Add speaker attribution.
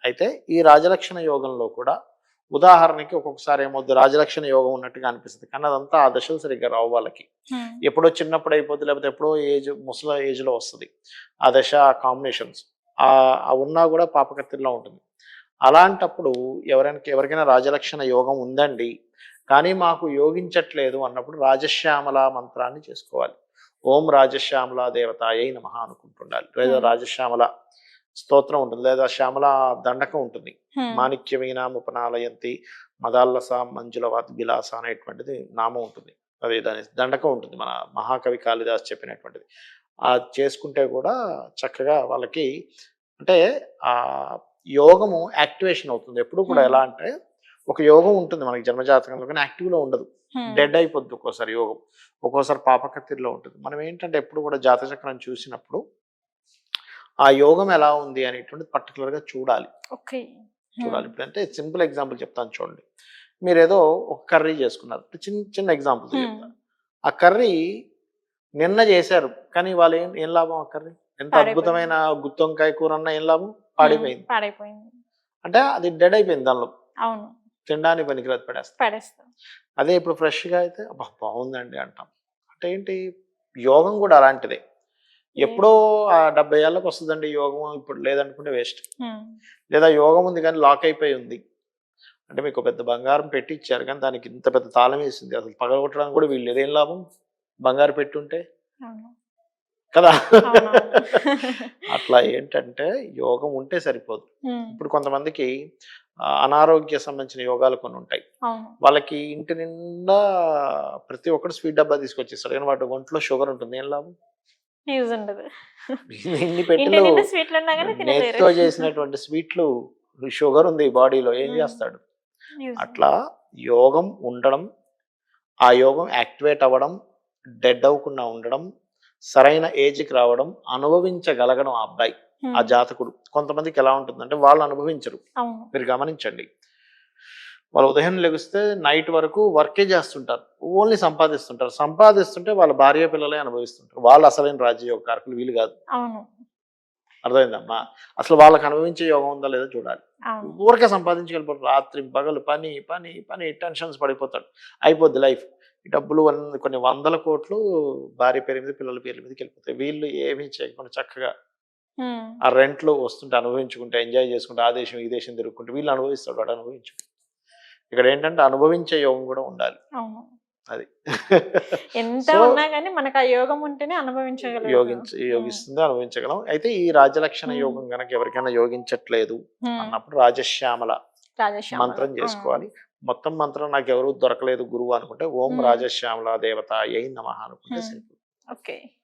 Speaker 1: అయితే ఈ రాజలక్షణ యోగంలో కూడా ఉదాహరణకి ఒక్కొక్కసారి ఏమవుద్ది రాజలక్షణ యోగం ఉన్నట్టుగా అనిపిస్తుంది కానీ అదంతా ఆ దశలు సరిగ్గా రావు వాళ్ళకి. ఎప్పుడో చిన్నప్పుడు అయిపోద్ది లేకపోతే ఎప్పుడో ముసల ఏజ్లో వస్తుంది ఆ దశ ఆ కాంబినేషన్స్ ఉన్నా కూడా పాపకత్తిలో ఉంటుంది. అలాంటప్పుడు ఎవరికైనా రాజలక్షణ యోగం ఉందండి కానీ మాకు యోగించట్లేదు అన్నప్పుడు రాజశ్యామల మంత్రాన్ని చేసుకోవాలి. ఓం రాజశ్యామల దేవతాయై నమః అనుకుంటుండాలి. లేదా రాజశ్యామల స్తోత్రం ఉంటుంది లేదా శ్యామల దండకం ఉంటుంది. మాణిక్య వీణాముపనాలయంతి మదాల్లస మంజులవాత్ విలాస అనేటువంటిది నామం ఉంటుంది. అది దాని దండకం ఉంటుంది మన మహాకవి కాళిదాస్ చెప్పినటువంటిది. చేసుకుంటే కూడా చక్కగా వాళ్ళకి అంటే ఆ యోగము యాక్టివేషన్ అవుతుంది. ఎప్పుడు కూడా ఎలా అంటే ఒక యోగం ఉంటుంది మనకి జన్మజాతకంలో కానీ యాక్టివ్లో ఉండదు. డెడ్ అయిపోద్ది ఒక్కోసారి యోగం. ఒక్కోసారి పాపకత్తిలో ఉంటుంది. మనం ఏంటంటే ఎప్పుడు కూడా జాతచక్రం చూసినప్పుడు ఆ యోగం ఎలా ఉంది అనేటువంటిది పర్టికులర్గా చూడాలి. చూడాలి. ఇప్పుడు అంటే సింపుల్ ఎగ్జాంపుల్ చెప్తాను చూడండి. మీరు ఏదో ఒక కర్రీ చేసుకున్నారు. చిన్న చిన్న ఎగ్జాంపుల్ చెప్తాను. ఆ కర్రీ నిన్న చేశారు కానీ వాళ్ళు ఏం లాభం ఆ కర్రీ? ఎంత అద్భుతమైన గుత్తొంకాయ కూర అన్నా ఏం లాభం? పాడైపోయింది. అంటే అది డెడ్ అయిపోయింది దానిలో. తినడానికి పనికిరాదు పడేస్తాం. అదే ఇప్పుడు ఫ్రెష్గా అయితే అబ్బా బాగుందండి అంటాం. అంటే ఏంటి యోగం కూడా అలాంటిదే. ఎప్పుడో 70 ఏళ్ళకి వస్తుందండి యోగం ఇప్పుడు లేదనుకుంటే వేస్ట్. లేదా యోగం ఉంది కానీ లాక్ అయిపోయి ఉంది అంటే మీకు పెద్ద బంగారం పెట్టి ఇచ్చారు కానీ దానికి ఇంత పెద్ద తాళం వేసింది అసలు పగలగొట్టడానికి కూడా వీళ్ళు ఏదేం లాభం బంగారు పెట్టుంటే కదా. అట్లా ఏంటంటే యోగం ఉంటే సరిపోదు. ఇప్పుడు కొంతమందికి అనారోగ్య సంబంధించిన యోగాలు కొన్ని ఉంటాయి. వాళ్ళకి ఇంటి నిండా ప్రతి ఒక్కరు స్వీట్ డబ్బా తీసుకొచ్చేస్తాడు కానీ వాటి ఒంట్లో షుగర్ ఉంటుంది ఏం లాభం? ఇన్ని పెట్టెలు నేతితో చేసినటువంటి స్వీట్లు షుగర్ ఉంది బాడీలో ఏం చేస్తాడు? అట్లా యోగం ఉండడం ఆ యోగం యాక్టివేట్ అవ్వడం డెడ్ అవ్వకుండా ఉండడం సరైన ఏజ్కి రావడం అనుభవించగలగడం ఆ అబ్బాయి ఆ జాతకుడు. కొంతమందికి ఎలా ఉంటుందంటే వాళ్ళు అనుభవించరు. మీరు గమనించండి వాళ్ళు ఉదయం లెగిస్తే నైట్ వరకు వర్కే చేస్తుంటారు. ఓన్లీ సంపాదిస్తుంటే వాళ్ళ భార్య పిల్లలే అనుభవిస్తుంటారు. వాళ్ళు అసలైన రాజయోగ కారకులు వీళ్ళు కాదు. అర్థమైందమ్మా? అసలు వాళ్ళకి అనుభవించే యోగం ఉందా లేదా చూడాలి. ఊరికే సంపాదించగలిపోతారు. రాత్రి పగలు పని పని పని టెన్షన్స్ పడిపోతాడు. అయిపోద్ది లైఫ్. ఈ డబ్బులు కొన్ని వందల కోట్లు భార్య పేరు మీద పిల్లల పేర్ల మీదకి వెళ్ళిపోతాయి. వీళ్ళు ఏమీ చేయకుండా చక్కగా ఆ రెంట్లు వస్తుంటే అనుభవించుకుంటే ఎంజాయ్ చేసుకుంటే ఆ దేశం ఈ దేశం తిరుగుకుంటే వీళ్ళు అనుభవిస్తాడు వాడు అనుభవించు. ఇక్కడ ఏంటంటే అనుభవించే యోగం కూడా ఉండాలి. అది
Speaker 2: ఎంత ఉన్నా కానీ మనకు ఆ యోగం ఉంటేనే అనుభవించగలం.
Speaker 1: యోగిస్తుంది అనుభవించగలం. అయితే ఈ రాజలక్షణ యోగం కనుక ఎవరికైనా యోగించట్లేదు అన్నప్పుడు రాజశ్యామల మంత్రం చేసుకోవాలి. మొత్తం మంత్రం నాకు ఎవరు దొరకలేదు గురువు అనుకుంటే ఓం రాజశ్యామల దేవతాయై నమః అనుకుంటే సరిపోతుంది.